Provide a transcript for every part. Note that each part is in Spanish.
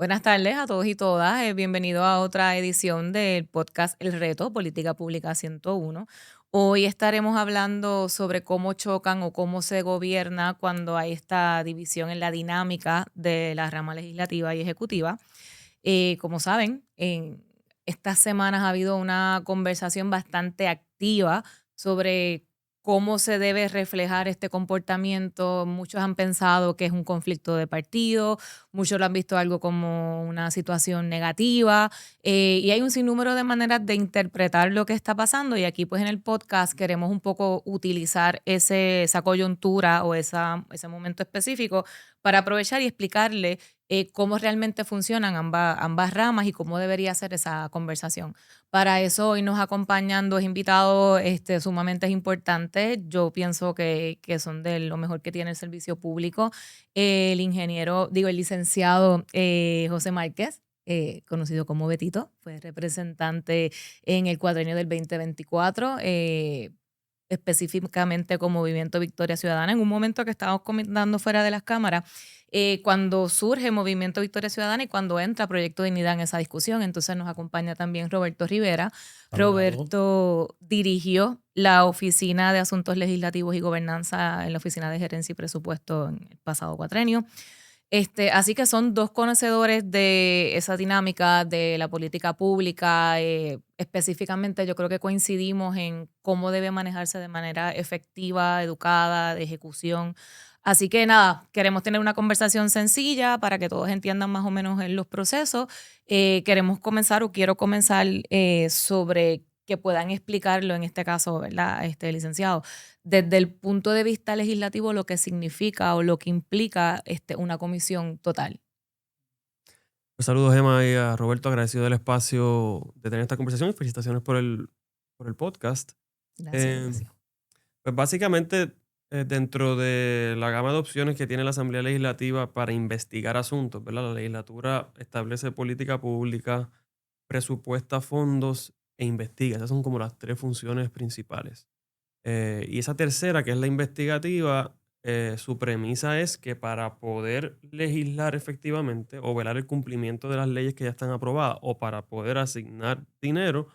Buenas tardes a todos y todas. Bienvenido a otra edición del podcast El Reto, Política Pública 101. Hoy estaremos hablando sobre cómo chocan o cómo se gobierna cuando hay esta división en la dinámica de la rama legislativa y ejecutiva. Como saben, en estas semanas ha habido una conversación bastante activa sobre cómo se debe reflejar este comportamiento. Muchos han pensado que es un conflicto de partido, muchos lo han visto algo como una situación negativa, y hay un sinnúmero de maneras de interpretar lo que está pasando, y aquí pues en el podcast queremos un poco utilizar esa coyuntura o ese momento específico para aprovechar y explicarle cómo realmente funcionan ambas ramas y cómo debería ser esa conversación. Para eso hoy nos acompañan dos invitados sumamente importantes. Yo pienso que son de lo mejor que tiene el servicio público. El licenciado José Márquez, conocido como Betito, fue representante en el cuadrenio del 2024. Específicamente con Movimiento Victoria Ciudadana, en un momento que estábamos comentando fuera de las cámaras, cuando surge Movimiento Victoria Ciudadana y cuando entra Proyecto Dignidad en esa discusión. Entonces nos acompaña también Roberto Rivera. Saludos. Roberto dirigió la Oficina de Asuntos Legislativos y Gobernanza en la Oficina de Gerencia y Presupuesto en el pasado cuatrenio. Así que son dos conocedores de esa dinámica de la política pública. Específicamente, yo creo que coincidimos en cómo debe manejarse de manera efectiva, educada, de ejecución. Así que nada, queremos tener una conversación sencilla para que todos entiendan más o menos en los procesos. Queremos comenzar o quiero comenzar sobre que puedan explicarlo, en este caso, ¿verdad? Licenciado, desde el punto de vista legislativo, lo que significa o lo que implica una comisión total. Pues saludos, Emma, y a Roberto, agradecido del espacio de tener esta conversación y felicitaciones por el podcast. Gracias, Eh, gracias. pues básicamente, dentro de la gama de opciones que tiene la Asamblea Legislativa para investigar asuntos, ¿verdad? La legislatura establece política pública, presupuesta fondos e investiga. Esas son como las tres funciones principales. Y esa tercera, que es la investigativa, su premisa es que para poder legislar efectivamente o velar el cumplimiento de las leyes que ya están aprobadas o para poder asignar dinero,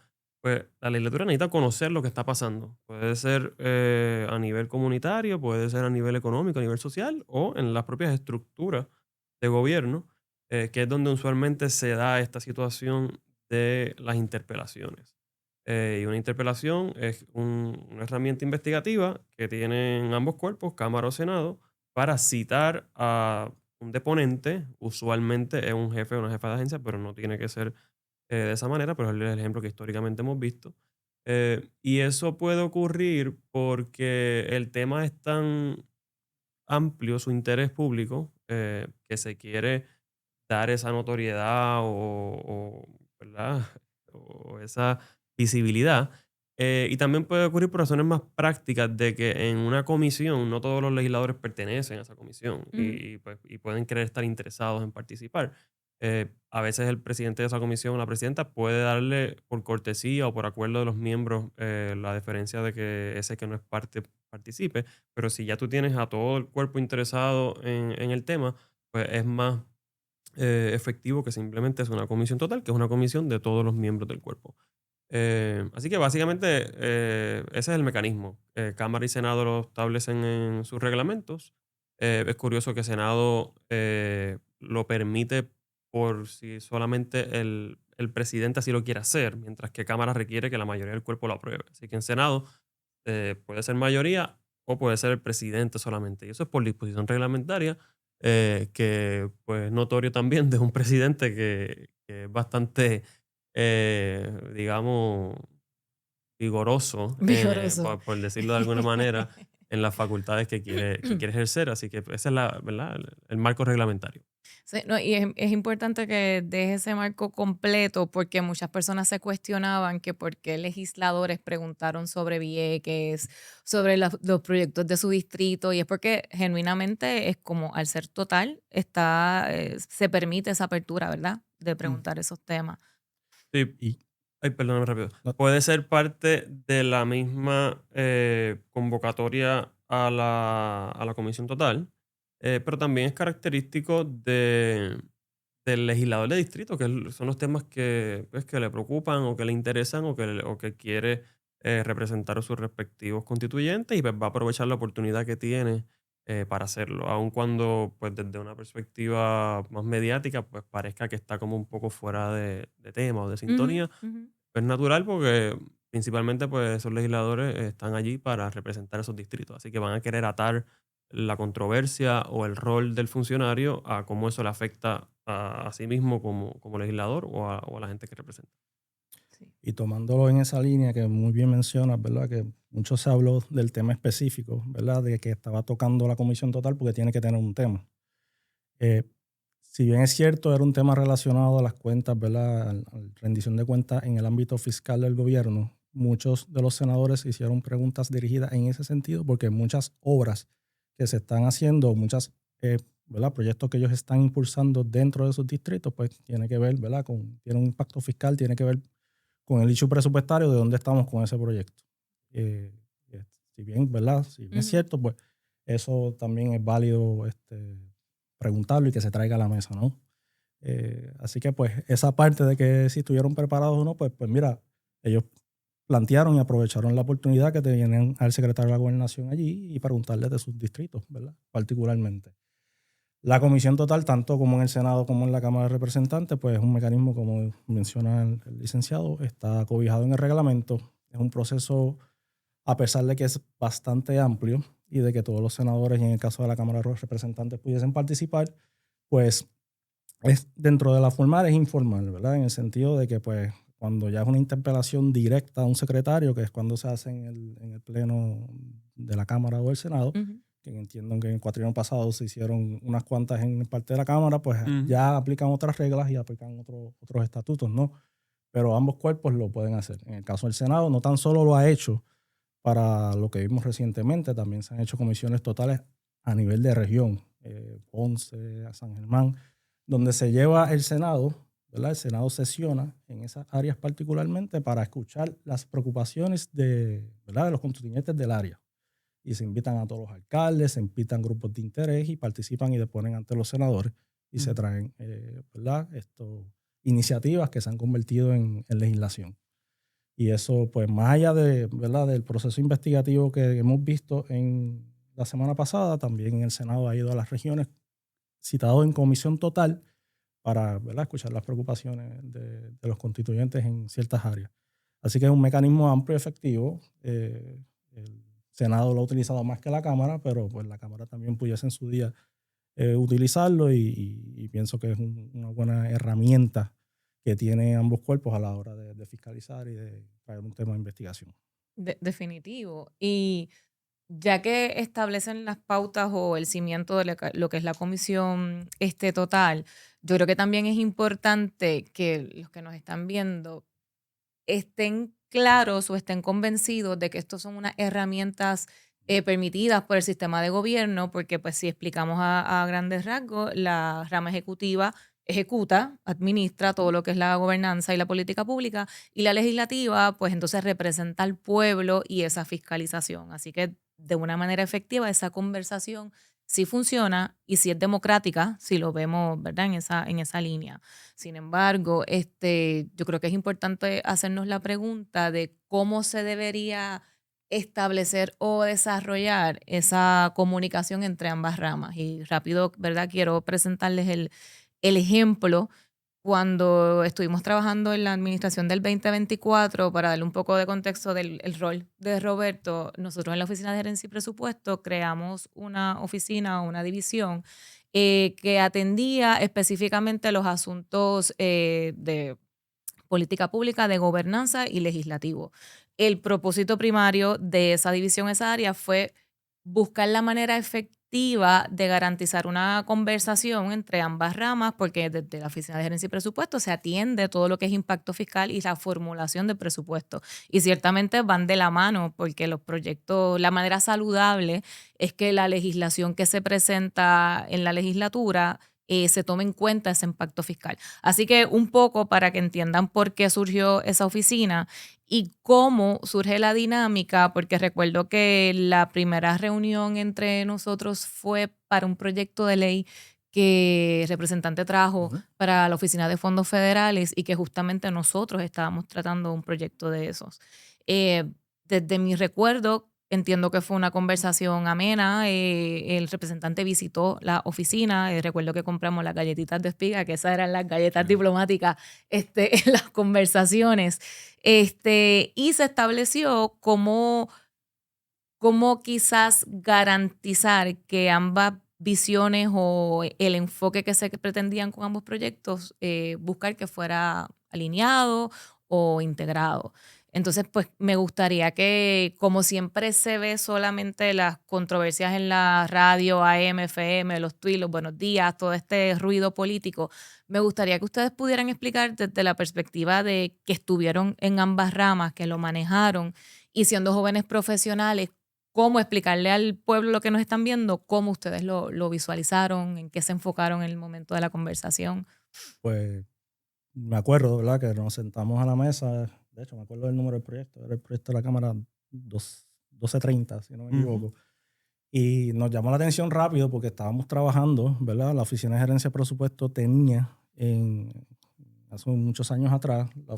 pues la legislatura necesita conocer lo que está pasando. Puede ser a nivel comunitario, puede ser a nivel económico, a nivel social o en las propias estructuras de gobierno, que es donde usualmente se da esta situación de las interpelaciones. Y una interpelación es una herramienta investigativa que tienen ambos cuerpos, Cámara o Senado, para citar a un deponente. Usualmente es un jefe o una jefa de agencia, pero no tiene que ser de esa manera, pero es el ejemplo que históricamente hemos visto. Y eso puede ocurrir porque el tema es tan amplio, su interés público, que se quiere dar esa notoriedad ¿verdad? O esa visibilidad. Y también puede ocurrir por razones más prácticas de que en una comisión no todos los legisladores pertenecen a esa comisión Ujú. pues, y pueden querer estar interesados en participar. A veces el presidente de esa comisión o la presidenta puede darle por cortesía o por acuerdo de los miembros la deferencia de que ese que no es parte participe, pero si ya tú tienes a todo el cuerpo interesado en el tema, pues es más efectivo que simplemente es una comisión total, que es una comisión de todos los miembros del cuerpo. Así que básicamente ese es el mecanismo. Cámara y Senado lo establecen en sus reglamentos. Es curioso que Senado lo permite por si solamente el presidente así lo quiere hacer, mientras que Cámara requiere que la mayoría del cuerpo lo apruebe. Así que en Senado puede ser mayoría o puede ser el presidente solamente. Y eso es por disposición reglamentaria, que pues notorio también de un presidente que es bastante, digamos, vigoroso, Vigoroso. por decirlo de alguna manera, en las facultades que quiere ejercer. Así que ese es ¿verdad? El marco reglamentario. Sí, no, y es importante que deje ese marco completo porque muchas personas se cuestionaban que por qué legisladores preguntaron sobre Vieques, sobre los proyectos de su distrito, y es porque genuinamente es como al ser total, se permite esa apertura, ¿verdad? De Mm. preguntar esos temas. Sí. Y Ay, perdóname rápido. no, Puede ser parte de la misma convocatoria a la comisión total, pero también es característico del legislador de distrito, que son los temas que, pues, que le preocupan o que le interesan o que quiere representar a sus respectivos constituyentes y pues, va a aprovechar la oportunidad que tiene para hacerlo, aun cuando pues, desde una perspectiva más mediática pues, parezca que está como un poco fuera de tema o de Ujú, sintonía. ujú. Es natural porque principalmente pues, esos legisladores están allí para representar esos distritos, así que van a querer atar la controversia o el rol del funcionario a cómo eso le afecta a sí mismo como legislador o a la gente que representa. Sí. Y tomándolo en esa línea que muy bien mencionas, ¿verdad? Que mucho se habló del tema específico, ¿verdad? De que estaba tocando la comisión total porque tiene que tener un tema. Eh, si bien es cierto, era un tema relacionado a las cuentas, ¿verdad? A la rendición de cuentas en el ámbito fiscal del gobierno, muchos de los senadores hicieron preguntas dirigidas en ese sentido porque muchas obras que se están haciendo, muchas, ¿verdad? Proyectos que ellos están impulsando dentro de sus distritos, pues tiene que ver, ¿verdad? Tiene un impacto fiscal, tiene que ver con el issue presupuestario de dónde estamos con ese proyecto. Eh, si bien, ¿verdad? Si bien es Ujú. cierto, pues eso también es válido preguntarlo y que se traiga a la mesa, ¿no? Así que pues esa parte de que si estuvieron preparados o no, pues mira, ellos plantearon y aprovecharon la oportunidad que tenían al secretario de la Gobernación allí y preguntarles de sus distritos, ¿verdad? Particularmente. La comisión total, tanto como en el Senado como en la Cámara de Representantes, pues es un mecanismo, como menciona el licenciado, está cobijado en el reglamento. Es un proceso, a pesar de que es bastante amplio y de que todos los senadores, y en el caso de la Cámara de Representantes, pudiesen participar, pues es dentro de la formal es informal, ¿verdad? En el sentido de que, pues, cuando ya es una interpelación directa a un secretario, que es cuando se hace en el pleno de la Cámara o del Senado, Ujú. que entiendo que en el cuatrienio pasado se hicieron unas cuantas en parte de la Cámara, pues Ujú. ya aplican otras reglas y aplican otros estatutos, ¿no? Pero ambos cuerpos lo pueden hacer. En el caso del Senado, no tan solo lo ha hecho para lo que vimos recientemente, también se han hecho comisiones totales a nivel de región, Ponce, a San Germán, donde se lleva el Senado, ¿verdad? El Senado sesiona en esas áreas particularmente para escuchar las preocupaciones ¿verdad? De los constituyentes del área. Y se invitan a todos los alcaldes, se invitan grupos de interés y participan y deponen ante los senadores y se Ujú. traen, ¿verdad? Iniciativas que se han convertido en legislación. Y eso, pues más allá ¿verdad? Del proceso investigativo que hemos visto en la semana pasada, también el Senado ha ido a las regiones citado en comisión total para, ¿verdad? Escuchar las preocupaciones de los constituyentes en ciertas áreas. Así que es un mecanismo amplio y efectivo. El Senado lo ha utilizado más que la Cámara, pero pues la Cámara también pudiese en su día utilizarlo y pienso que es una buena herramienta que tiene ambos cuerpos a la hora de fiscalizar y de traer un tema de investigación. Definitivo. Y ya que establecen las pautas o el cimiento de lo que es la comisión total, yo creo que también es importante que los que nos están viendo estén claros o estén convencidos de que estos son unas herramientas permitidas por el sistema de gobierno, porque pues si explicamos a grandes rasgos, la rama ejecutiva ejecuta, administra todo lo que es la gobernanza y la política pública, y la legislativa pues entonces representa al pueblo y esa fiscalización. Así que de una manera efectiva esa conversación sí funciona y sí es democrática, si lo vemos, ¿verdad? En esa línea. Sin embargo, yo creo que es importante hacernos la pregunta de cómo se debería establecer o desarrollar esa comunicación entre ambas ramas. Y rápido, ¿verdad? Quiero presentarles el ejemplo cuando estuvimos trabajando en la administración del 2024, para darle un poco de contexto del el rol de Roberto. Nosotros en la Oficina de Gerencia y Presupuesto creamos una oficina o una división que atendía específicamente los asuntos de política pública, de gobernanza y legislativo. El propósito primario de esa división, esa área, fue buscar la manera efectiva de garantizar una conversación entre ambas ramas, porque desde la Oficina de Gerencia y Presupuesto se atiende todo lo que es impacto fiscal y la formulación de presupuesto. Y ciertamente van de la mano, porque los proyectos, la manera saludable es que la legislación que se presenta en la legislatura se tome en cuenta ese impacto fiscal. Así que un poco para que entiendan por qué surgió esa oficina y cómo surge la dinámica, porque recuerdo que la primera reunión entre nosotros fue para un proyecto de ley que el representante trajo Ujú. para la Oficina de Fondos Federales y que justamente nosotros estábamos tratando un proyecto de esos. Desde mi recuerdo, entiendo que fue una conversación amena. El representante visitó la oficina. Recuerdo que compramos las galletitas de espiga, que esas eran las galletas Sí. diplomáticas en las conversaciones. Y se estableció cómo quizás garantizar que ambas visiones o el enfoque que se pretendían con ambos proyectos, buscar que fuera alineado o integrado. Entonces, pues me gustaría que, como siempre se ve solamente las controversias en la radio, AM, FM, los tweets, los buenos días, todo este ruido político, me gustaría que ustedes pudieran explicar desde la perspectiva de que estuvieron en ambas ramas, que lo manejaron y siendo jóvenes profesionales, cómo explicarle al pueblo lo que nos están viendo, cómo ustedes lo visualizaron, en qué se enfocaron en el momento de la conversación. Pues me acuerdo, ¿verdad? Que nos sentamos a la mesa. De hecho, me acuerdo del número del proyecto. Era el proyecto de la Cámara 1230, si no me equivoco. Y nos llamó la atención rápido porque estábamos trabajando, ¿verdad? La Oficina de Gerencia de Presupuesto tenía hace muchos años atrás una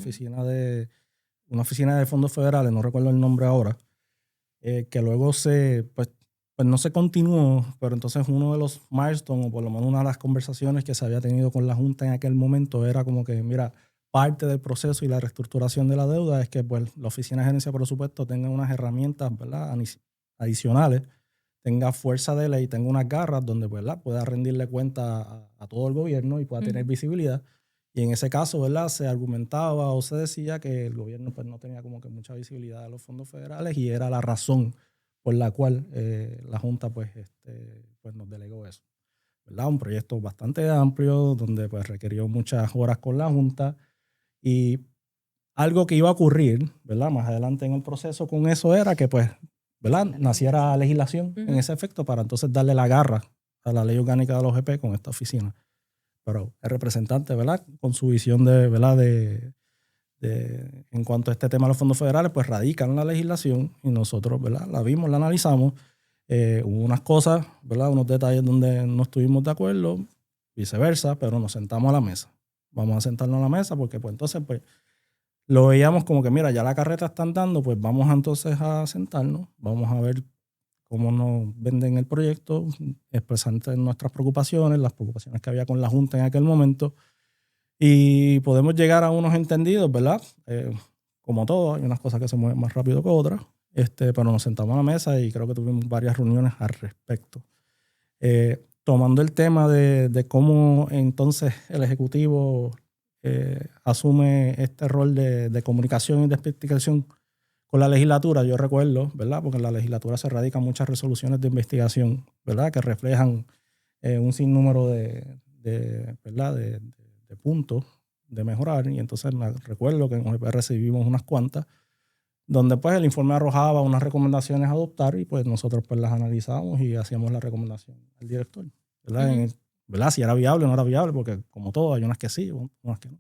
oficina de fondos federales, no recuerdo el nombre ahora, que luego pues no se continuó, pero entonces uno de los milestones, o por lo menos una de las conversaciones que se había tenido con la Junta en aquel momento era como que, mira, parte del proceso y la reestructuración de la deuda es que pues, la Oficina de Gerencia de Presupuesto tenga unas herramientas, ¿verdad?, adicionales, tenga fuerza de ley, tenga unas garras donde, ¿verdad?, pueda rendirle cuenta a todo el gobierno y pueda tener visibilidad. Y en ese caso, ¿verdad?, se argumentaba o se decía que el gobierno pues, no tenía como que mucha visibilidad de los fondos federales y era la razón por la cual la Junta pues nos delegó eso, ¿verdad? Un proyecto bastante amplio donde pues requirió muchas horas con la Junta y algo que iba a ocurrir, ¿verdad?, más adelante en el proceso con eso era que pues, ¿verdad?, naciera legislación en ese efecto para entonces darle la garra a la ley orgánica de los OGP con esta oficina. Pero el representante, ¿verdad?, con su visión ¿verdad?, en cuanto a este tema de los fondos federales, pues radican la legislación y nosotros, ¿verdad?, la vimos, la analizamos. Hubo unas cosas, ¿verdad?, unos detalles donde no estuvimos de acuerdo, viceversa, pero nos sentamos a la mesa. Vamos a sentarnos a la mesa porque pues entonces pues lo veíamos como que, mira, ya la carreta está andando, pues vamos entonces a sentarnos, vamos a ver cómo nos venden el proyecto, expresar nuestras preocupaciones, las preocupaciones que había con la Junta en aquel momento, y podemos llegar a unos entendidos, ¿verdad? Como todo, hay unas cosas que se mueven más rápido que otras, pero nos sentamos a la mesa y creo que tuvimos varias reuniones al respecto. Tomando el tema de cómo entonces el Ejecutivo asume este rol de comunicación y de explicación con la legislatura, yo recuerdo, ¿verdad? Porque en la legislatura se radican muchas resoluciones de investigación, ¿verdad?, que reflejan un sinnúmero ¿verdad?, de puntos de mejorar. Y entonces recuerdo que en OGP recibimos unas cuantas, donde pues el informe arrojaba unas recomendaciones a adoptar y pues nosotros pues las analizábamos y hacíamos la recomendación al director, ¿verdad? ¿Verdad? Si era viable o no era viable, porque como todo, hay unas que sí, unas que no.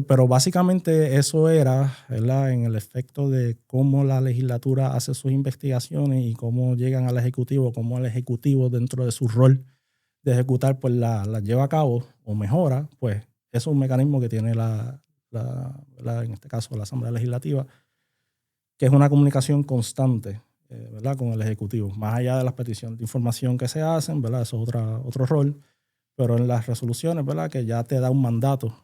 Pero básicamente eso era, ¿verdad?, en el efecto de cómo la legislatura hace sus investigaciones y cómo llegan al Ejecutivo, cómo el Ejecutivo dentro de su rol de ejecutar pues las lleva a cabo o mejora, pues eso es un mecanismo que tiene en este caso la Asamblea Legislativa, que es una comunicación constante, ¿verdad?, con el Ejecutivo, más allá de las peticiones de información que se hacen, ¿verdad?, eso es otro rol, pero en las resoluciones, ¿verdad?, que ya te da un mandato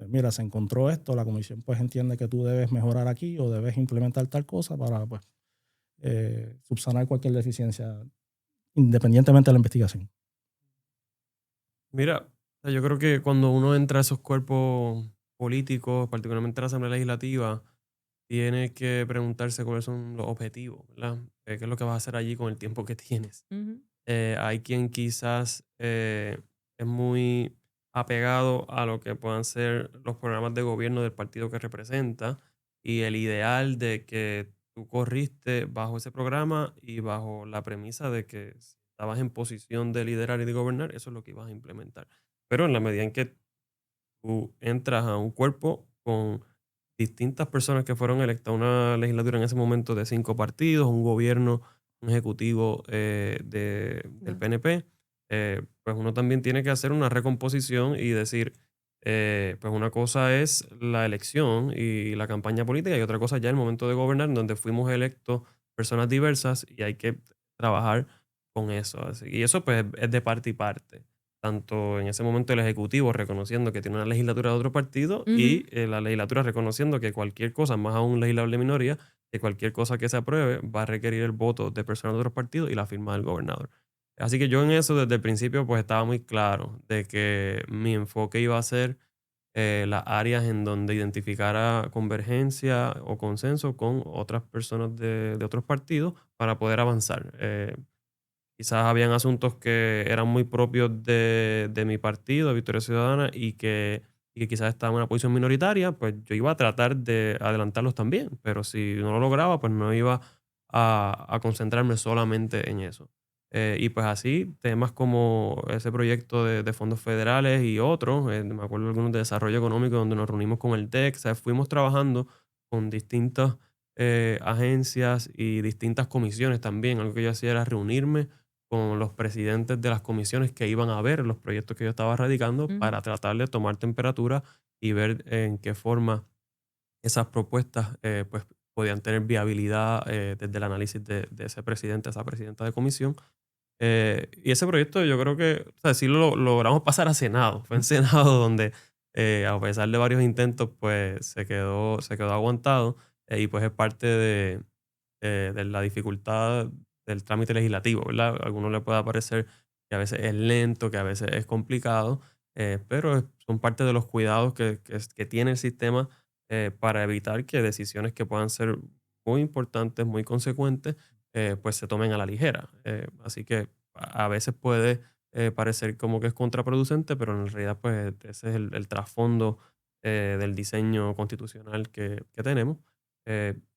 mira, se encontró esto, la comisión pues entiende que tú debes mejorar aquí o debes implementar tal cosa para pues subsanar cualquier deficiencia independientemente de la investigación. Mira, yo creo que cuando uno entra a esos cuerpos políticos, particularmente la Asamblea Legislativa, tiene que preguntarse cuáles son los objetivos, ¿verdad? ¿Qué es lo que vas a hacer allí con el tiempo que tienes? Hay quien quizás es muy apegado a lo que puedan ser los programas de gobierno del partido que representa y el ideal de que tú corriste bajo ese programa y bajo la premisa de que si estabas en posición de liderar y de gobernar, eso es lo que ibas a implementar. Pero en la medida en que tú entras a un cuerpo con distintas personas que fueron electas a una legislatura en ese momento de 5 partidos, un gobierno, un ejecutivo del PNP, pues uno también tiene que hacer una recomposición y decir, pues una cosa es la elección y la campaña política y otra cosa ya el momento de gobernar, en donde fuimos electos personas diversas y hay que trabajar con eso. Y eso pues es de parte y parte. Tanto en ese momento el Ejecutivo reconociendo que tiene una legislatura de otro partido y la legislatura reconociendo que cualquier cosa, más aún un legislador de minoría, que cualquier cosa que se apruebe va a requerir el voto de personas de otros partidos y la firma del gobernador. Así que yo en eso desde el principio pues estaba muy claro de que mi enfoque iba a ser las áreas en donde identificara convergencia o consenso con otras personas de otros partidos para poder avanzar. Quizás habían asuntos que eran muy propios de mi partido, de Victoria Ciudadana, y que quizás estaba en una posición minoritaria, pues yo iba a tratar de adelantarlos también, pero si no lo lograba, pues no iba a concentrarme solamente en eso. Y pues así, temas como ese proyecto de fondos federales y otros, me acuerdo de algunos de desarrollo económico donde nos reunimos con el TEC, o sea, fuimos trabajando con distintas agencias y distintas comisiones también. Algo que yo hacía era reunirme con los presidentes de las comisiones que iban a ver los proyectos que yo estaba radicando para tratar de tomar temperatura y ver en qué forma esas propuestas pues podían tener viabilidad desde el análisis de ese presidente, esa presidenta de comisión. Y ese proyecto yo creo que, o sea, sí lo logramos pasar a Senado. Fue en Senado donde, a pesar de varios intentos, pues se quedó aguantado y pues es parte de la dificultad del trámite legislativo, ¿verdad? A algunos le puede parecer que a veces es lento, que a veces es complicado, pero son parte de los cuidados que tiene el sistema para evitar que decisiones que puedan ser muy importantes, muy consecuentes, pues se tomen a la ligera. Así que a veces puede parecer como que es contraproducente, pero en realidad pues ese es el trasfondo del diseño constitucional que tenemos.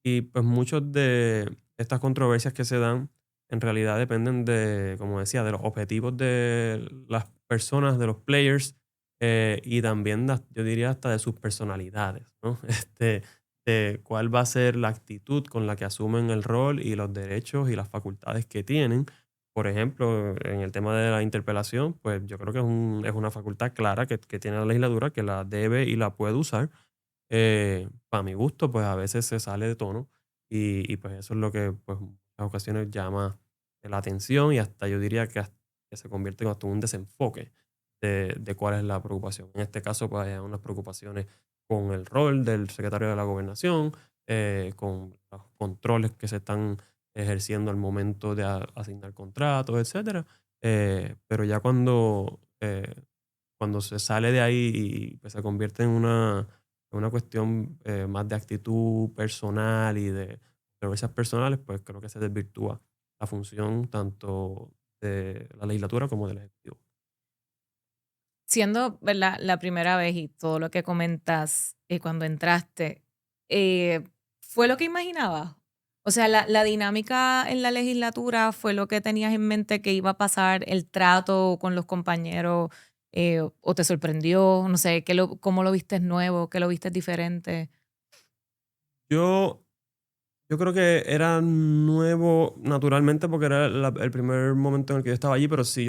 Y pues muchos de estas controversias que se dan en realidad dependen de, como decía, de los objetivos de las personas, de los players, y también yo diría hasta de sus personalidades, ¿no? De cuál va a ser la actitud con la que asumen el rol y los derechos y las facultades que tienen. Por ejemplo, en el tema de la interpelación, pues yo creo que es una facultad clara que tiene la legislatura que la debe y la puede usar. Para mi gusto, pues a veces se sale de tono y pues eso es lo que pues en muchas ocasiones llama la atención y hasta yo diría que se convierte en hasta un desenfoque de cuál es la preocupación. En este caso, pues hay unas preocupaciones con el rol del secretario de la gobernación, con los controles que se están ejerciendo al momento de asignar contratos, etcétera. Pero ya cuando se sale de ahí y pues, se convierte en una cuestión más de actitud personal y de controversias personales, pues creo que se desvirtúa la función tanto de la legislatura como del Ejecutivo. Siendo, ¿verdad?, la primera vez y todo lo que comentas cuando entraste, ¿fue lo que imaginabas? O sea, la dinámica en la legislatura fue lo que tenías en mente que iba a pasar, el trato con los compañeros, o te sorprendió, no sé, ¿cómo lo viste nuevo? ¿Qué lo viste diferente? Yo, yo creo que era nuevo naturalmente porque era el primer momento en el que yo estaba allí, pero sí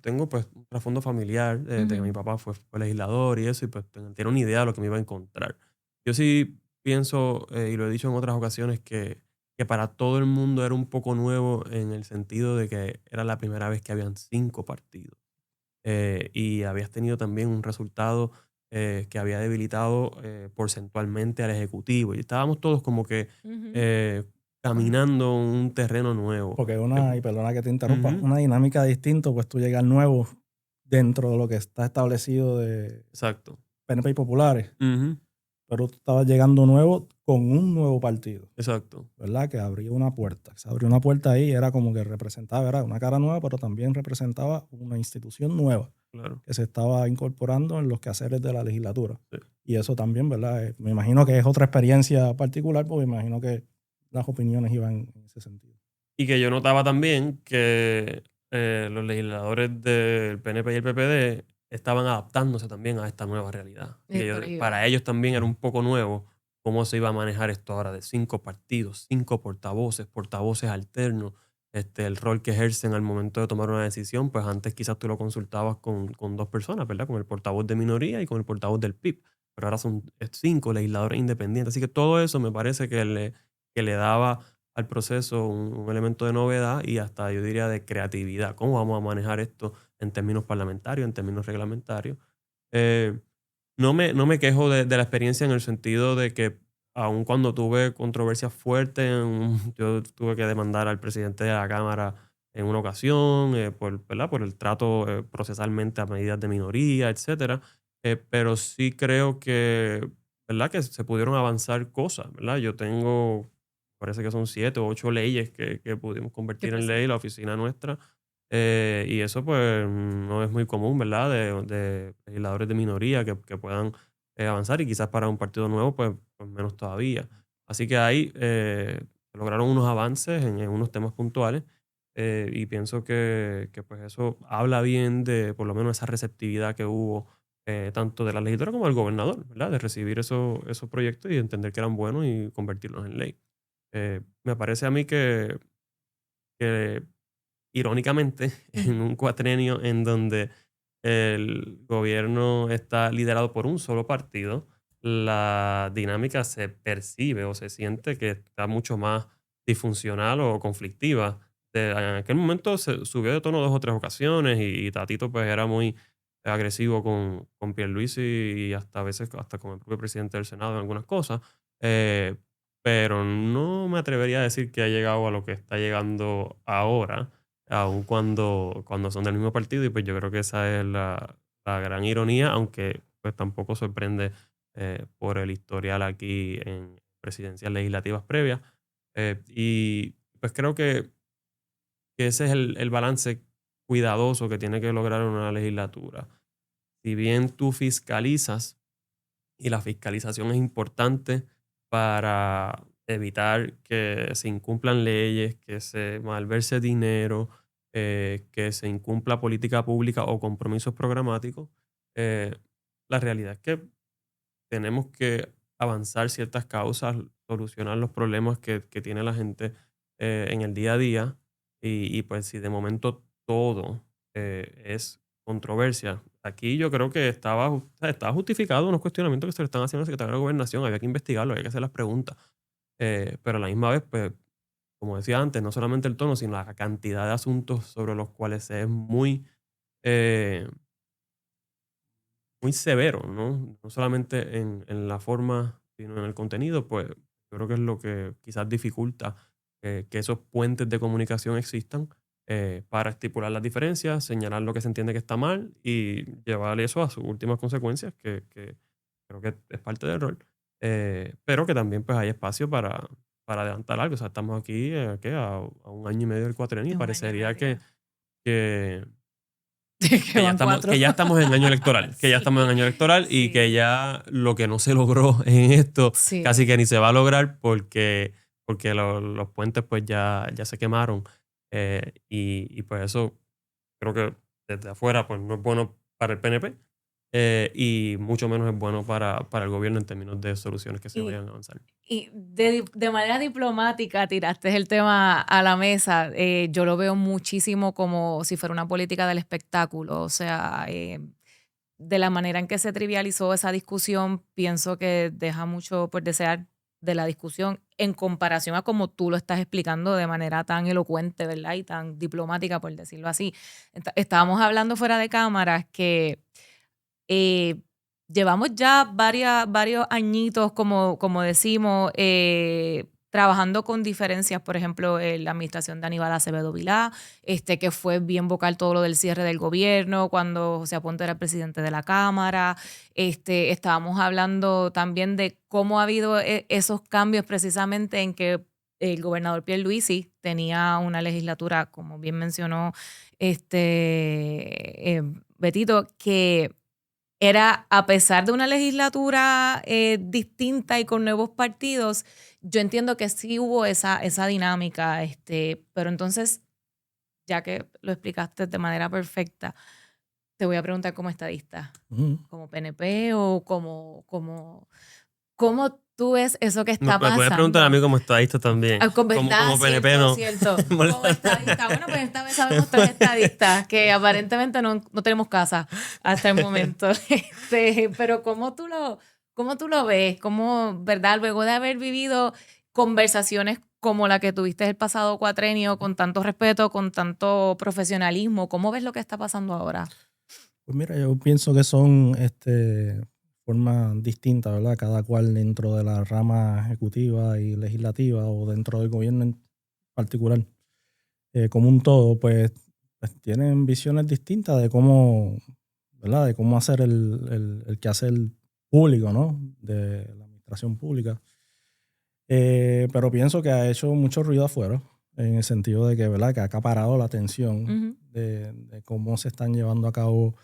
tengo pues un trasfondo familiar de que mi Ujú, papá fue legislador y eso, y pues tenía una idea de lo que me iba a encontrar. Yo sí pienso, y lo he dicho en otras ocasiones, que para todo el mundo era un poco nuevo en el sentido de que era la primera vez que habían 5 partidos. Y habías tenido también un resultado que había debilitado porcentualmente al Ejecutivo. Y estábamos todos como que ujú. eh, caminando un terreno nuevo. Porque y perdona que te interrumpa, Ujú, una dinámica distinta, pues tú llegas nuevo dentro de lo que está establecido de exacto. PNP y populares, Ujú, pero tú estabas llegando nuevo con un nuevo partido, exacto. ¿verdad? Que abrió una puerta. Se abrió una puerta ahí, era como que representaba, ¿verdad? Una cara nueva, pero también representaba una institución nueva Claro. que se estaba incorporando en los quehaceres de la legislatura. Sí. Y eso también, ¿verdad? Me imagino que es otra experiencia particular, porque me imagino que las opiniones iban en ese sentido. Y que yo notaba también que los legisladores del PNP y el PPD estaban adaptándose también a esta nueva realidad. Y Por ahí va. para ellos también era un poco nuevo cómo se iba a manejar esto ahora de 5 partidos, 5 portavoces, portavoces alternos. el rol que ejercen al momento de tomar una decisión, pues antes quizás tú lo consultabas con 2 personas, ¿verdad? Con el portavoz de minoría y con el portavoz del PIB, pero ahora son 5 legisladores independientes. Así que todo eso me parece que le daba al proceso un elemento de novedad y hasta yo diría de creatividad. ¿Cómo vamos a manejar esto en términos parlamentarios, en términos reglamentarios? Eh, no me quejo de la experiencia en el sentido de que aun cuando tuve controversias fuertes, yo tuve que demandar al presidente de la Cámara en una ocasión ¿verdad? Por el trato procesalmente a medidas de minoría, etcétera. Pero sí creo que, ¿verdad? Que se pudieron avanzar cosas, ¿verdad? Yo tengo, parece que son 7 o 8 leyes que pudimos ¿Qué convertir en pasa? ley, la oficina nuestra. Y eso pues no es muy común, ¿verdad? De legisladores de minoría que puedan avanzar y quizás para un partido nuevo pues menos todavía. Así que ahí se lograron unos avances en unos temas puntuales y pienso pues eso habla bien de por lo menos esa receptividad que hubo tanto de la legisladora como del gobernador, ¿verdad? De recibir esos proyectos y entender que eran buenos y convertirlos en ley. Me parece a mí que irónicamente, en Ujú. un cuatrenio en donde el gobierno está liderado por un solo partido, la dinámica se percibe o se siente que está mucho más disfuncional o conflictiva. En aquel momento se subió de tono 2 o 3 ocasiones y Tatito pues era muy agresivo con Pierluisi y hasta a veces hasta con el propio presidente del Senado en algunas cosas. Eh, pero no me atrevería a decir que ha llegado a lo que está llegando ahora aun cuando son del mismo partido, y pues yo creo que esa es la gran ironía, aunque pues tampoco sorprende por el historial aquí en presidencias legislativas previas. Y pues creo que ese es el balance cuidadoso que tiene que lograr una legislatura. Si bien tú fiscalizas, y la fiscalización es importante para evitar que se incumplan leyes, que se malverse dinero, que se incumpla política pública o compromisos programáticos. eh, la realidad es que tenemos que avanzar ciertas causas, solucionar los problemas que tiene la gente en el día a día. Y pues si de momento todo es controversia, aquí yo creo que estaba justificado unos cuestionamientos que se le están haciendo al secretario de Gobernación, había que investigarlo, había que hacer las preguntas. Pero a la misma vez, pues, como decía antes, no solamente el tono, sino la cantidad de asuntos sobre los cuales se es eh, muy severo, ¿no? No solamente en la forma, sino en el contenido, pues yo creo que es lo que quizás dificulta que esos puentes de comunicación existan para estipular las diferencias, señalar lo que se entiende que está mal y llevar eso a sus últimas consecuencias, que creo que es parte del rol. Pero que también pues hay espacio para adelantar algo. O sea, estamos aquí ¿qué? A un año y medio del cuatrenio y Es un año y parecería medio. que Que van 4. que ya estamos en año electoral, que ya estamos en Sí, año electoral y que sí, ya lo que no se logró en esto casi sí. que ni se va a lograr porque los puentes pues ya se quemaron. Y pues eso creo que desde afuera pues no es bueno para el PNP y mucho menos es bueno para el gobierno en términos de soluciones que se Y vayan a avanzar. Y de manera diplomática tiraste el tema a la mesa. Yo lo veo muchísimo como si fuera una política del espectáculo. O sea, de la manera en que se trivializó esa discusión, pienso que deja mucho por desear de la discusión en comparación a como tú lo estás explicando de manera tan elocuente, ¿verdad? Y tan diplomática, por decirlo así. Estábamos hablando fuera de cámaras que eh, llevamos ya varios añitos, como decimos, trabajando con diferencias, por ejemplo, en la administración de Aníbal Acevedo Vilá, que fue bien vocal todo lo del cierre del gobierno, cuando José Aponte era el presidente de la Cámara. Estábamos hablando también de cómo ha habido esos cambios precisamente en que el gobernador Pierluisi tenía una legislatura, como bien mencionó Betito, que era, a pesar de una legislatura distinta y con nuevos partidos, yo entiendo que sí hubo esa dinámica, pero entonces, ya que lo explicaste de manera perfecta, te voy a preguntar como estadista, Ujú. como PNP o ¿cómo tú ves eso que está Me puedes pasando? preguntar a mí como estadista también. Con Como verdad, PNP cierto, no. cierto. Como estadista. Bueno, pues esta vez sabemos tres estadistas que aparentemente no tenemos casa hasta el momento. Pero ¿cómo tú lo ves? ¿Cómo, verdad? Luego de haber vivido conversaciones como la que tuviste el pasado cuatrenio, con tanto respeto, con tanto profesionalismo, ¿cómo ves lo que está pasando ahora? Pues mira, yo pienso que son formas distintas, ¿verdad? Cada cual dentro de la rama ejecutiva y legislativa o dentro del gobierno en particular. Como un todo, pues tienen visiones distintas de cómo, ¿verdad? De cómo hacer el quehacer público, ¿no? De la administración pública. Pero pienso que ha hecho mucho ruido afuera, en el sentido de que, ¿verdad? Que ha acaparado la atención de cómo se están llevando a cabo,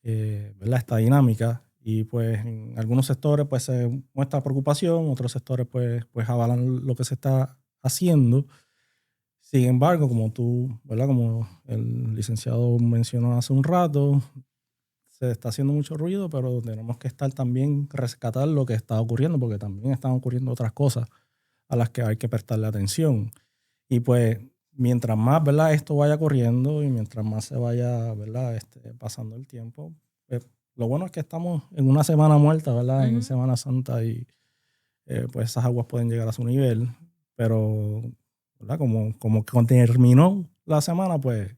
¿verdad? Esta dinámica. Y pues en algunos sectores pues se muestra preocupación, otros sectores pues avalan lo que se está haciendo. Sin embargo, como tú, ¿verdad? Como el licenciado mencionó hace un rato, se está haciendo mucho ruido, pero tenemos que estar también rescatar lo que está ocurriendo, porque también están ocurriendo otras cosas a las que hay que prestarle atención. Y pues mientras más, ¿verdad? Esto vaya corriendo y mientras más se vaya, ¿verdad? Pasando el tiempo, pues, lo bueno es que estamos en una semana muerta, ¿verdad? En Semana Santa y pues esas aguas pueden llegar a su nivel, pero ¿verdad? Como que terminó la semana, pues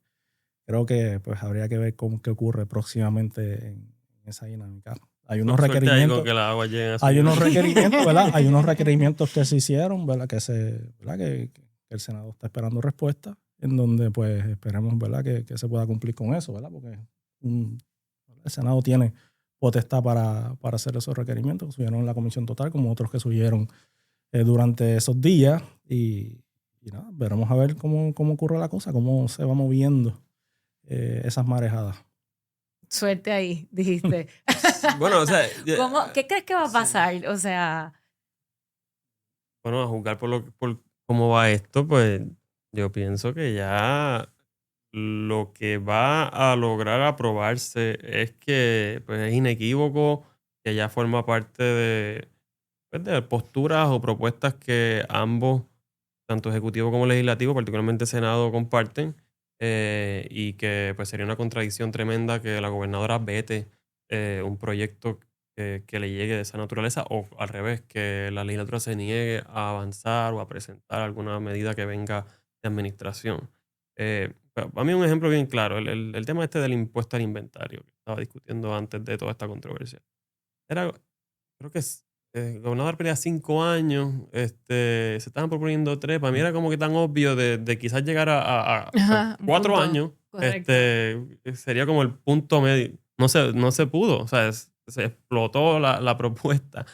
creo que pues habría que ver qué ocurre próximamente en esa dinámica. Hay unos Suerte ahí con requerimientos, que la agua llegue a su hay nivel. unos requerimientos, ¿verdad? Hay unos requerimientos que se hicieron, ¿verdad? ¿Verdad? Que el Senado está esperando respuesta, en donde pues esperemos, ¿verdad? Que se pueda cumplir con eso, ¿verdad? Porque el Senado tiene potestad para hacer esos requerimientos, que subieron en la comisión total, como otros que subieron durante esos días. Y nada, veremos a ver cómo ocurre la cosa, cómo se va moviendo esas marejadas. Suerte ahí, dijiste. Bueno, o sea, ¿Qué crees que va a pasar? O sea, bueno, a juzgar por cómo va esto, pues yo pienso que ya lo que va a lograr aprobarse es que pues, es inequívoco, que ya forma parte pues, de posturas o propuestas que ambos, tanto ejecutivo como legislativo, particularmente Senado, comparten, y que pues sería una contradicción tremenda que la gobernadora vete un proyecto que le llegue de esa naturaleza, o al revés, que la legislatura se niegue a avanzar o a presentar alguna medida que venga de administración. Para mí un ejemplo bien claro, el tema este del impuesto al inventario, que estaba discutiendo antes de toda esta controversia. Creo que el gobernador pedía 5 años, se estaban proponiendo 3. Para mí era como que tan obvio de quizás llegar a ajá, un 4 punto años. correcto. Sería como el punto medio. No se pudo, o sea, se explotó la propuesta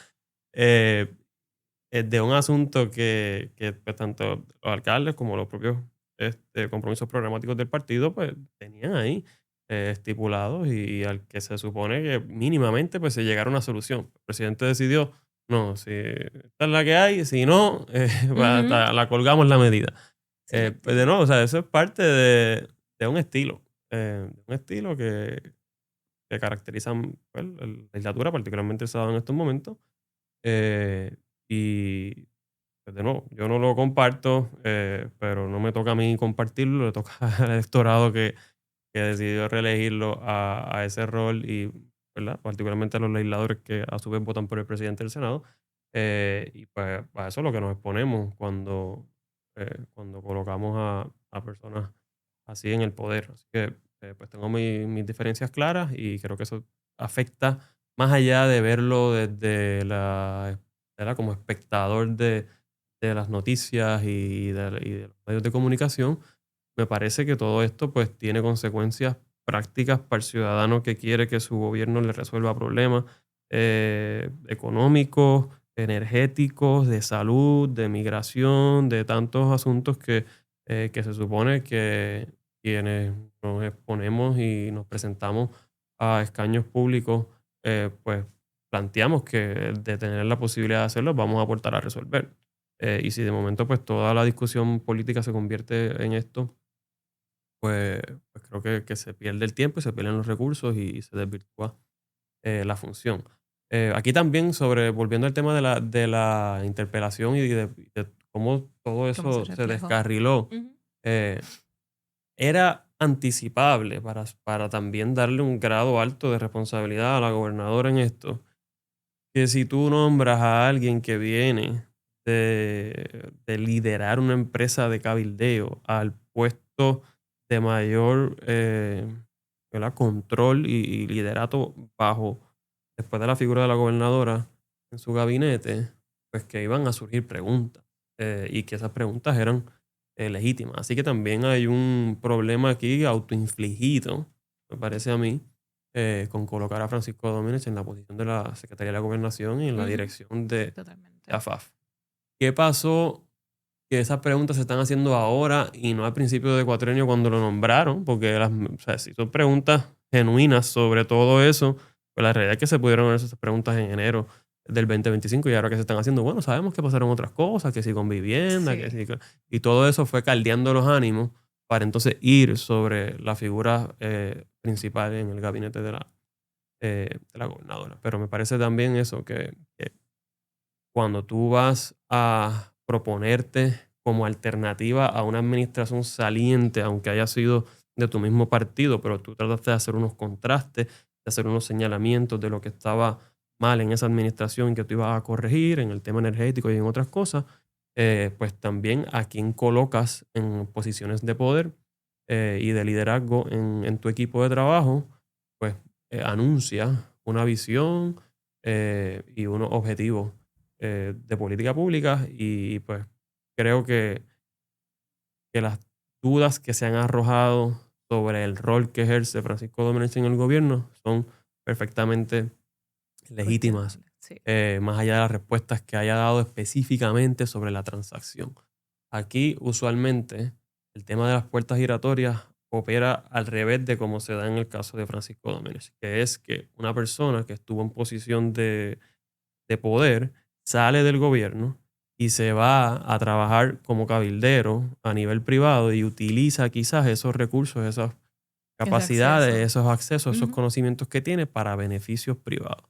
de un asunto que pues, tanto los alcaldes como los propios compromisos programáticos del partido pues tenían ahí estipulados y al que se supone que mínimamente pues se llegara a una solución. El presidente decidió, no, si esta es la que hay, si no, la colgamos la medida. Pues de nuevo, o sea, eso es parte de un estilo, que caracteriza pues, la legislatura, particularmente el Senado en estos momentos. Y pues de nuevo, yo no lo comparto, pero no me toca a mí compartirlo, le toca al electorado que decidió reelegirlo a ese rol y, ¿verdad? Particularmente a los legisladores que a su vez votan por el presidente del Senado. Y pues a eso es lo que nos exponemos cuando colocamos a personas así en el poder. Así que pues tengo mis diferencias claras y creo que eso afecta más allá de verlo desde ¿verdad? Como espectador de las noticias y de los medios de comunicación. Me parece que todo esto pues tiene consecuencias prácticas para el ciudadano que quiere que su gobierno le resuelva problemas económicos, energéticos, de salud, de migración, de tantos asuntos que se supone que quienes nos exponemos y nos presentamos a escaños públicos, pues planteamos que de tener la posibilidad de hacerlo vamos a aportar a resolver. Y si de momento pues toda la discusión política se convierte en esto, pues creo que se pierde el tiempo y se pierden los recursos y se desvirtúa la función. Aquí también, volviendo al tema de la interpelación y de cómo todo ¿Cómo se eso se reflejó? descarriló, Ujú. era anticipable para también darle un grado alto de responsabilidad a la gobernadora en esto, que si tú nombras a alguien que viene de liderar una empresa de cabildeo al puesto de mayor ¿verdad? Control y liderato después de la figura de la gobernadora en su gabinete, pues que iban a surgir preguntas y que esas preguntas eran legítimas. Así que también hay un problema aquí autoinfligido, me parece a mí, con colocar a Francisco Domínguez en la posición de la Secretaría de la Gobernación y en la Ujú. dirección Sí, de totalmente. AFAF. ¿Qué pasó? Que esas preguntas se están haciendo ahora y no al principio de cuatrenio cuando lo nombraron, porque o sea, si son preguntas genuinas sobre todo eso, pues la realidad es que se pudieron hacer esas preguntas en enero del 2025 y ahora que se están haciendo, bueno, sabemos que pasaron otras cosas, que sí con vivienda, que Sí. sí, y todo eso fue caldeando los ánimos para entonces ir sobre la figura principal en el gabinete de la gobernadora. Pero me parece también eso, que cuando tú vas a proponerte como alternativa a una administración saliente, aunque haya sido de tu mismo partido, pero tú trataste de hacer unos contrastes, de hacer unos señalamientos de lo que estaba mal en esa administración y que tú ibas a corregir en el tema energético y en otras cosas, pues también a quién colocas en posiciones de poder y de liderazgo en tu equipo de trabajo, pues anuncia una visión y unos objetivos de política pública y pues creo que las dudas que se han arrojado sobre el rol que ejerce Francisco Domínguez en el gobierno son perfectamente legítimas, Cuestionable. Sí. más allá de las respuestas que haya dado específicamente sobre la transacción. Aquí usualmente el tema de las puertas giratorias opera al revés de cómo se da en el caso de Francisco Domínguez, que es que una persona que estuvo en posición de poder sale del gobierno y se va a trabajar como cabildero a nivel privado y utiliza quizás esos recursos, esas Ese capacidades, acceso. esos accesos, esos Ujú. conocimientos que tiene para beneficios privados.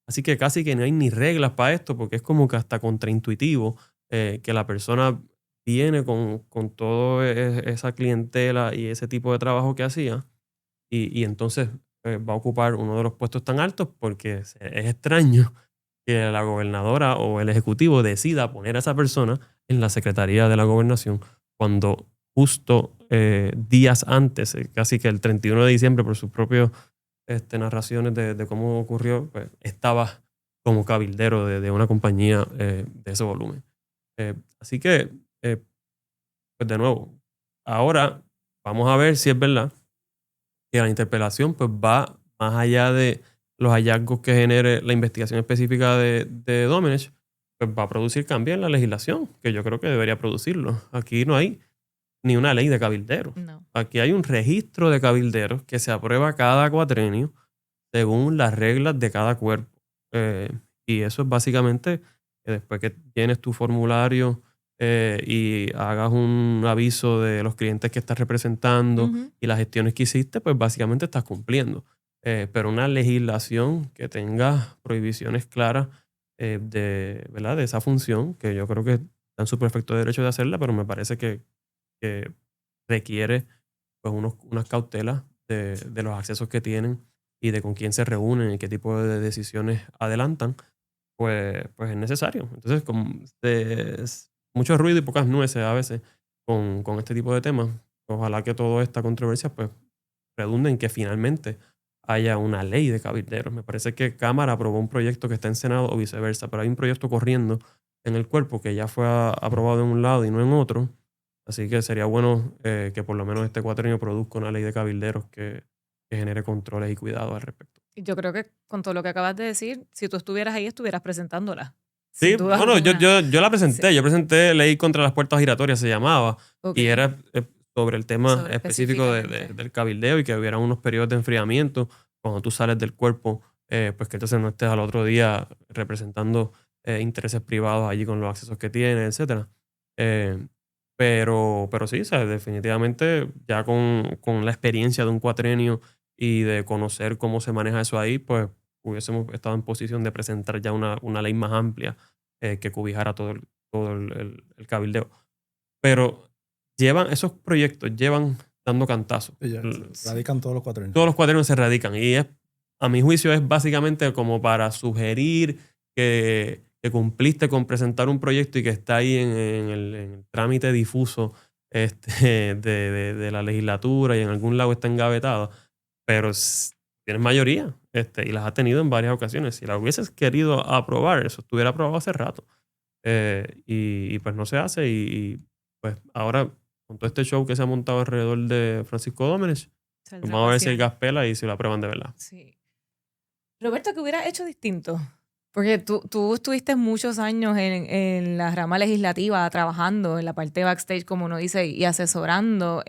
Así que casi que no hay ni reglas para esto porque es como que hasta contraintuitivo que la persona viene con toda esa clientela y ese tipo de trabajo que hacía y entonces va a ocupar uno de los puestos tan altos porque es extraño que la gobernadora o el ejecutivo decida poner a esa persona en la Secretaría de la Gobernación cuando justo días antes, casi que el 31 de diciembre, por sus propias narraciones de cómo ocurrió, pues, estaba como cabildero de una compañía de ese volumen. Así que, pues de nuevo, ahora vamos a ver si es verdad que la interpelación pues va más allá de los hallazgos que genere la investigación específica de Domenech, pues va a producir cambios en la legislación, que yo creo que debería producirlo. Aquí no hay ni una ley de cabilderos. No. Aquí hay un registro de cabilderos que se aprueba cada cuatrenio según las reglas de cada cuerpo. Eh, y eso es básicamente que después que tienes tu formulario y hagas un aviso de los clientes que estás representando Ujú. y las gestiones que hiciste, pues básicamente estás cumpliendo. Pero una legislación que tenga prohibiciones claras ¿verdad? De esa función, que yo creo que está en su perfecto derecho de hacerla, pero me parece que requiere pues, unas cautelas de los accesos que tienen y de con quién se reúnen y qué tipo de decisiones adelantan, pues es necesario. Entonces, es mucho ruido y pocas nueces a veces con este tipo de temas. Ojalá que toda esta controversia pues redunde en que finalmente haya una ley de cabilderos. Me parece que Cámara aprobó un proyecto que está en Senado o viceversa, pero hay un proyecto corriendo en el cuerpo que ya fue aprobado en un lado y no en otro. Así que sería bueno que por lo menos este cuatrenio produzca una ley de cabilderos que genere controles y cuidados al respecto. Y yo creo que con todo lo que acabas de decir, si tú estuvieras ahí, estuvieras presentándola. Sin Sí, duda bueno, alguna. yo la Sí. presenté. Yo presenté Ley contra las Puertas Giratorias, se llamaba, Ok. y era sobre el tema Sobre específico específicamente. del cabildeo y que hubiera unos periodos de enfriamiento cuando tú sales del cuerpo, pues que entonces no estés al otro día representando intereses privados allí con los accesos que tienes, etcétera. Eh, pero sí, o sea, definitivamente ya con la experiencia de un cuatrenio y de conocer cómo se maneja eso ahí, pues hubiésemos estado en posición de presentar ya una ley más amplia que cobijara todo el cabildeo. Pero esos proyectos llevan dando cantazos. Se radican todos los cuatrenios. Todos los cuatrenios se radican y a mi juicio es básicamente como para sugerir que cumpliste con presentar un proyecto y que está ahí en el trámite difuso de la legislatura y en algún lado está engavetado, pero tienes mayoría y las has tenido en varias ocasiones. Si la hubieses querido aprobar, eso estuviera aprobado hace rato. Y pues no se hace y pues ahora con todo este show que se ha montado alrededor de Francisco Domenech, pues vamos a ver si el gas pela y si lo aprueban de verdad. Sí. Roberto, ¿qué hubieras hecho distinto? Porque tú estuviste muchos años en la rama legislativa trabajando en la parte backstage, como uno dice, y asesorando.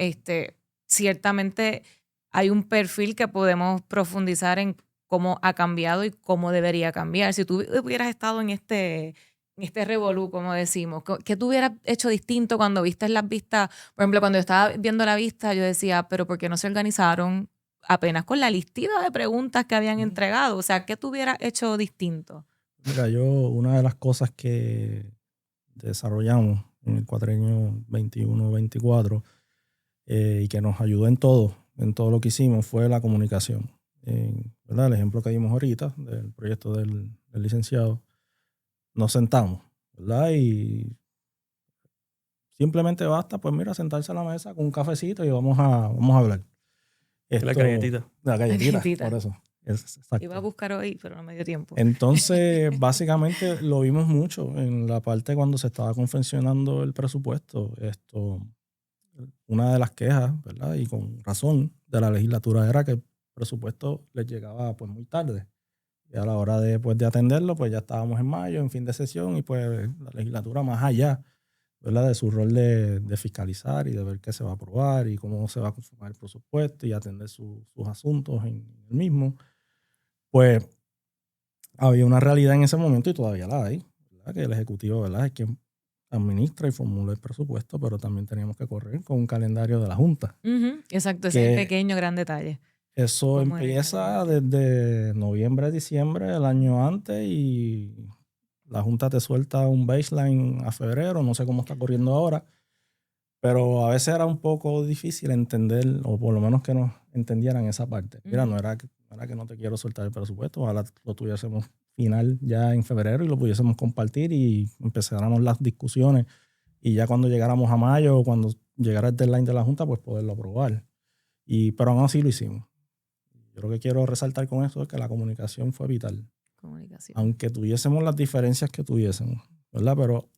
Ciertamente hay un perfil que podemos profundizar en cómo ha cambiado y cómo debería cambiar. Si tú hubieras estado en este revolú, como decimos, ¿qué tú hubieras hecho distinto cuando viste las vistas? Por ejemplo, cuando yo estaba viendo la vista, yo decía, pero ¿por qué no se organizaron apenas con la listita de preguntas que habían entregado? O sea, ¿qué tú hubieras hecho distinto? Mira, una de las cosas que desarrollamos en el cuatrenio 21-24 y que nos ayudó en todo lo que hicimos fue la comunicación. ¿Verdad? El ejemplo que dimos ahorita del proyecto del licenciado, nos sentamos, ¿verdad? Y simplemente basta, pues mira, sentarse a la mesa con un cafecito y vamos a hablar. La galletita. La galletita, por eso. Exacto. Iba a buscar hoy, pero no me dio tiempo. Entonces, básicamente lo vimos mucho en la parte cuando se estaba confeccionando el presupuesto. Una de las quejas, ¿verdad? Y con razón de la legislatura era que el presupuesto les llegaba pues muy tarde. Y a la hora de atenderlo, pues ya estábamos en mayo, en fin de sesión, y pues la legislatura más allá, ¿verdad? De su rol de fiscalizar y de ver qué se va a aprobar y cómo se va a conformar el presupuesto y atender sus asuntos en el mismo. Pues había una realidad en ese momento y todavía la hay, ¿verdad? Que el Ejecutivo, ¿verdad?, es quien administra y formula el presupuesto, pero también teníamos que correr con un calendario de la Junta. Exacto, ese es el pequeño gran detalle. Eso empieza desde noviembre, diciembre del año antes y la Junta te suelta un baseline a febrero, no sé cómo está corriendo ahora, pero a veces era un poco difícil entender, o por lo menos que nos entendieran esa parte. Mira, no era que no te quiero soltar el presupuesto, ojalá lo tuviésemos final ya en febrero y lo pudiésemos compartir y empezáramos las discusiones y ya cuando llegáramos a mayo o cuando llegara el deadline de la Junta, pues poderlo aprobar. Pero aún así lo hicimos. Yo lo que quiero resaltar con eso es que la comunicación fue vital. Aunque tuviésemos las diferencias que tuviésemos, ¿verdad? Pero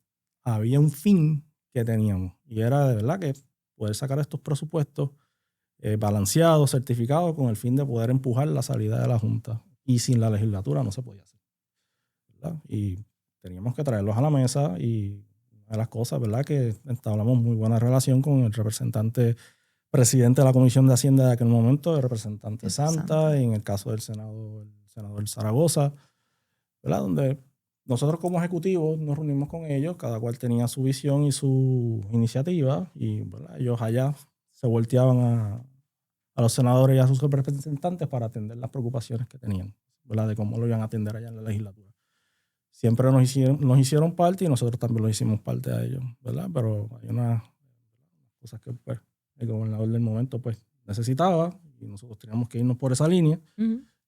había un fin que teníamos y era de verdad que poder sacar estos presupuestos balanceados, certificados, con el fin de poder empujar la salida de la Junta. Y sin la legislatura no se podía hacer, ¿verdad? Y teníamos que traerlos a la mesa y una de las cosas, ¿verdad?, que entablamos muy buena relación con el representante presidente de la Comisión de Hacienda de aquel momento, el representante Santa, y en el caso del Senado, el senador Zaragoza, ¿verdad?, donde nosotros como ejecutivos nos reunimos con ellos, cada cual tenía su visión y su iniciativa, y ¿verdad?, ellos allá se volteaban a los senadores y a sus representantes para atender las preocupaciones que tenían, ¿verdad?, de cómo lo iban a atender allá en la legislatura. Siempre nos hicieron parte y nosotros también lo hicimos parte a ellos, ¿verdad? Pero hay unas cosas que pues, el gobernador del momento pues necesitaba y nosotros teníamos que irnos por esa línea.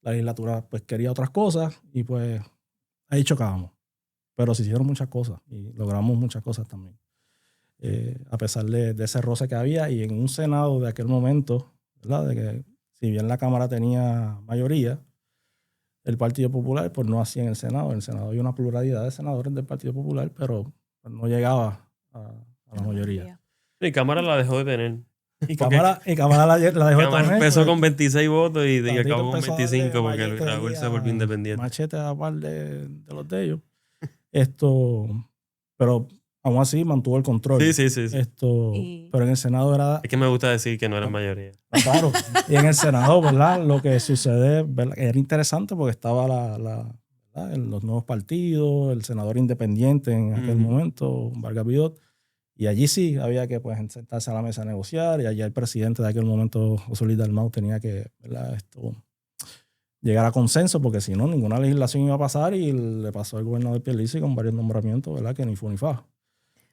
La legislatura pues quería otras cosas y pues ahí chocábamos. Pero se hicieron muchas cosas y logramos muchas cosas también. A pesar de ese roce que había y en un Senado de aquel momento, ¿verdad?, de que si bien la Cámara tenía mayoría, el Partido Popular pues no hacía en el Senado. En el Senado había una pluralidad de senadores del Partido Popular, pero pues, no llegaba a la mayoría. Y Cámara la dejó de tener. Y Cámara la dejó de tener. Cámara empezó con 26 votos y acabó con 25 porque Raúl se volvió independiente. Machete a par de los de ellos. Pero aún así mantuvo el control. Sí. Pero en el Senado era... Es que me gusta decir que no eran mayoría. Claro. Y en el Senado, ¿verdad?, lo que sucede, ¿verdad?, era interesante porque estaba los nuevos partidos, el senador independiente en aquel momento, Vargas Vidot, y allí sí había que pues sentarse a la mesa a negociar, y allá el presidente de aquel momento, José Luis Dalmau, tenía que, ¿verdad?, llegar a consenso, porque si no, ninguna legislación iba a pasar y le pasó al gobernador Pierluisi con varios nombramientos, ¿verdad? Que ni fu ni fa.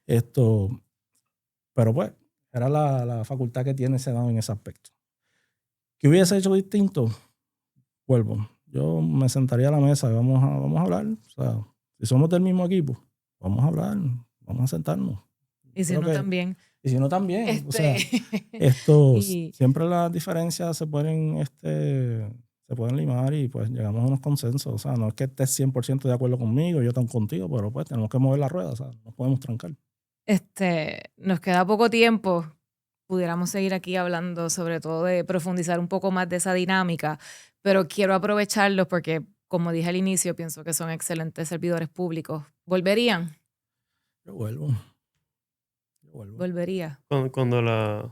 Pero pues, era la facultad que tiene el Senado en ese aspecto. ¿Qué hubiese hecho distinto? Vuelvo. Yo me sentaría a la mesa y vamos a hablar. O sea, si somos del mismo equipo, vamos a hablar, vamos a sentarnos. Y si no, también. Y si no, también. O sea, siempre las diferencias se pueden limar y pues llegamos a unos consensos. O sea, no es que estés 100% de acuerdo conmigo, yo también contigo, pero pues tenemos que mover la rueda, o sea, no podemos trancar. Nos queda poco tiempo. Pudiéramos seguir aquí hablando sobre todo de profundizar un poco más de esa dinámica, pero quiero aprovecharlos porque, como dije al inicio, pienso que son excelentes servidores públicos. ¿Volverían? Yo vuelvo. ¿Volvería? Cuando los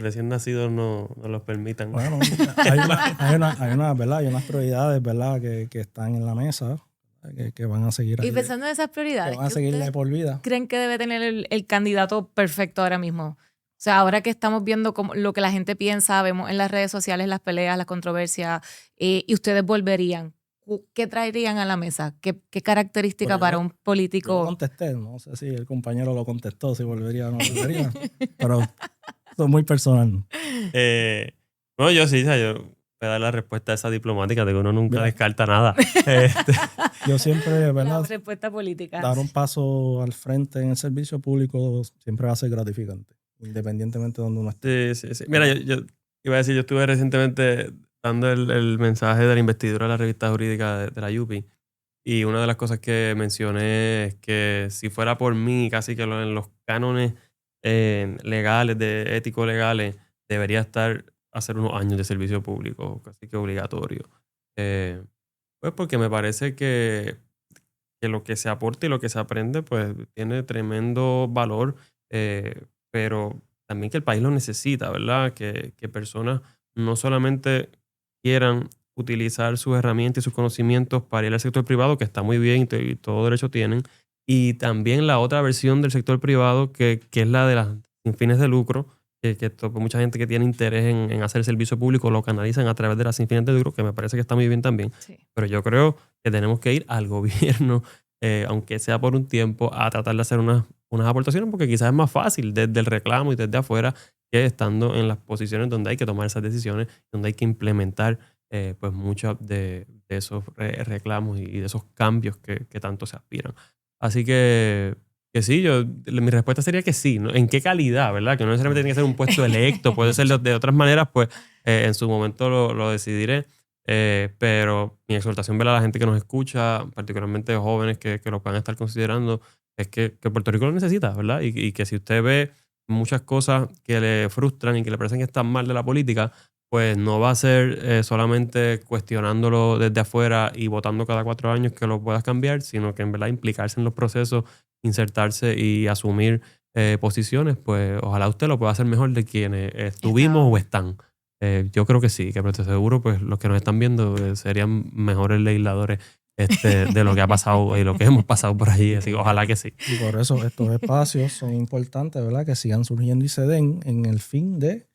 recién nacidos no los permitan. Bueno, hay unas prioridades, ¿verdad? Que están en la mesa, que van a seguir ahí. Y pensando en esas prioridades, que van a seguir de por vida. ¿Creen que debe tener el candidato perfecto ahora mismo? O sea, ahora que estamos viendo lo que la gente piensa, vemos en las redes sociales las peleas, las controversias, y ustedes volverían, ¿qué traerían a la mesa? ¿Qué característica para un político? Yo contesté, no sé si el compañero lo contestó, si volvería o no volvería, pero eso es muy personal. No, yo sí, yo voy a dar la respuesta a esa diplomática de que uno nunca descarta nada. Yo siempre, ¿verdad? La respuesta política. Dar un paso al frente en el servicio público siempre va a ser gratificante, independientemente de donde uno esté. Sí. Mira, yo iba a decir, yo estuve recientemente dando el mensaje de la investidura de la revista jurídica de la UPI, y una de las cosas que mencioné es que si fuera por mí, casi que en los cánones legales, ético-legales, debería hacer unos años de servicio público, casi que obligatorio. Pues porque me parece que lo que se aporta y lo que se aprende pues tiene tremendo valor, pero también que el país lo necesita, ¿verdad? Que personas no solamente quieran utilizar sus herramientas y sus conocimientos para ir al sector privado, que está muy bien y todo derecho tienen, y también la otra versión del sector privado, que es la de las sin fines de lucro, que mucha gente que tiene interés en hacer el servicio público lo canalizan a través de las sin fines de lucro, que me parece que está muy bien también. Sí. Pero yo creo que tenemos que ir al gobierno, aunque sea por un tiempo, a tratar de hacer unas aportaciones, porque quizás es más fácil desde el reclamo y desde afuera que estando en las posiciones donde hay que tomar esas decisiones, donde hay que implementar pues muchos de esos reclamos y de esos cambios que tanto se aspiran. Así que sí, mi respuesta sería que sí, ¿no? ¿En qué calidad, verdad? Que no necesariamente tiene que ser un puesto electo, puede ser de otras maneras, pues en su momento lo decidiré. Pero mi exhortación, ¿verdad?, a la gente que nos escucha, particularmente jóvenes que lo puedan estar considerando, es que Puerto Rico lo necesita, ¿verdad? Y que si usted ve muchas cosas que le frustran y que le parecen que están mal de la política, pues no va a ser solamente cuestionándolo desde afuera y votando cada 4 años que lo puedas cambiar, sino que en verdad implicarse en los procesos, insertarse y asumir posiciones, pues ojalá usted lo pueda hacer mejor de quienes estuvimos o están. Yo creo que sí, que pero seguro pues los que nos están viendo serían mejores legisladores de lo que ha pasado y lo que hemos pasado por allí, así que ojalá que sí. Y por eso estos espacios son importantes, ¿verdad? Que sigan surgiendo y se den en el fin de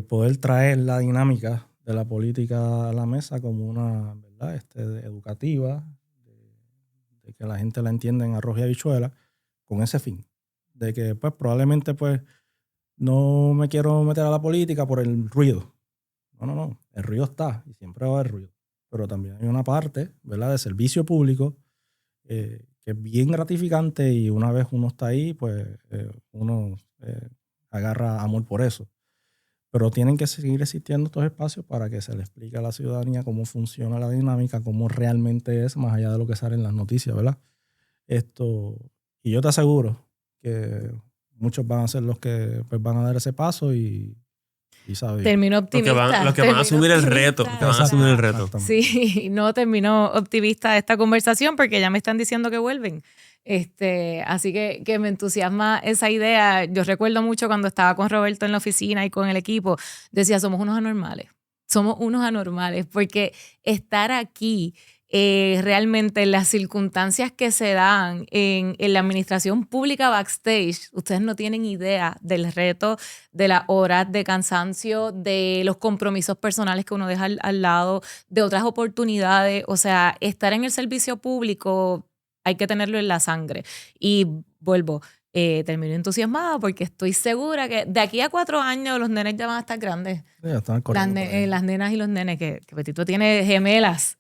poder traer la dinámica de la política a la mesa como una, ¿verdad? Educativa, de que la gente la entienda en arroz y habichuela, con ese fin. De que pues probablemente pues no me quiero meter a la política por el ruido. No. El ruido está y siempre va a haber ruido. Pero también hay una parte, ¿verdad?, de servicio público que es bien gratificante y una vez uno está ahí, pues uno agarra amor por eso. Pero tienen que seguir existiendo estos espacios para que se le explique a la ciudadanía cómo funciona la dinámica, cómo realmente es, más allá de lo que sale en las noticias, ¿verdad? Y yo te aseguro que muchos van a ser los que pues, van a dar ese paso y ¿sabes? Terminó optimista. Los que van a asumir el reto. Sí, no terminó optimista esta conversación porque ya me están diciendo que vuelven. Así que me entusiasma esa idea. Yo recuerdo mucho cuando estaba con Roberto en la oficina y con el equipo, decía, somos unos anormales, porque estar aquí realmente las circunstancias que se dan en la administración pública backstage, ustedes no tienen idea del reto, de las horas de cansancio, de los compromisos personales que uno deja al lado, de otras oportunidades. O sea, estar en el servicio público hay que tenerlo en la sangre. Y vuelvo, termino entusiasmada porque estoy segura que de aquí a 4 años los nenes ya van a estar grandes. Ya están corriendo por ahí. Las nenas y los nenes, que Petito tiene gemelas.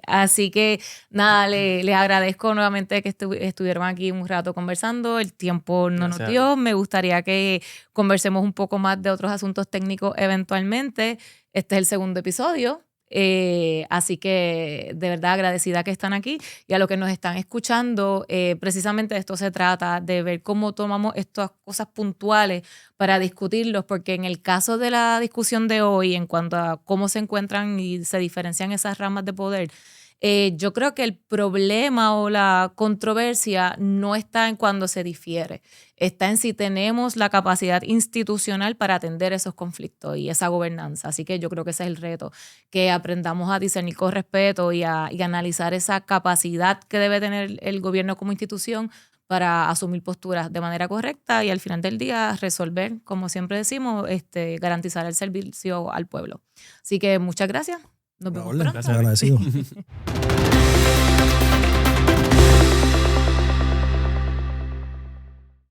Así que nada, les agradezco nuevamente que estuvieron aquí un rato conversando. El tiempo no nos dio. Me gustaría que conversemos un poco más de otros asuntos técnicos eventualmente. Este es el segundo episodio. Así que de verdad agradecida que están aquí, y a los que nos están escuchando, precisamente de esto se trata, de ver cómo tomamos estas cosas puntuales para discutirlos, porque en el caso de la discusión de hoy, en cuanto a cómo se encuentran y se diferencian esas ramas de poder, yo creo que el problema o la controversia no está en cuando se difiere, está en si tenemos la capacidad institucional para atender esos conflictos y esa gobernanza. Así que yo creo que ese es el reto, que aprendamos a discernir con respeto y a analizar esa capacidad que debe tener el gobierno como institución para asumir posturas de manera correcta y al final del día resolver, como siempre decimos, garantizar el servicio al pueblo. Así que muchas gracias. Nos vemos pronto. Gracias, agradecido.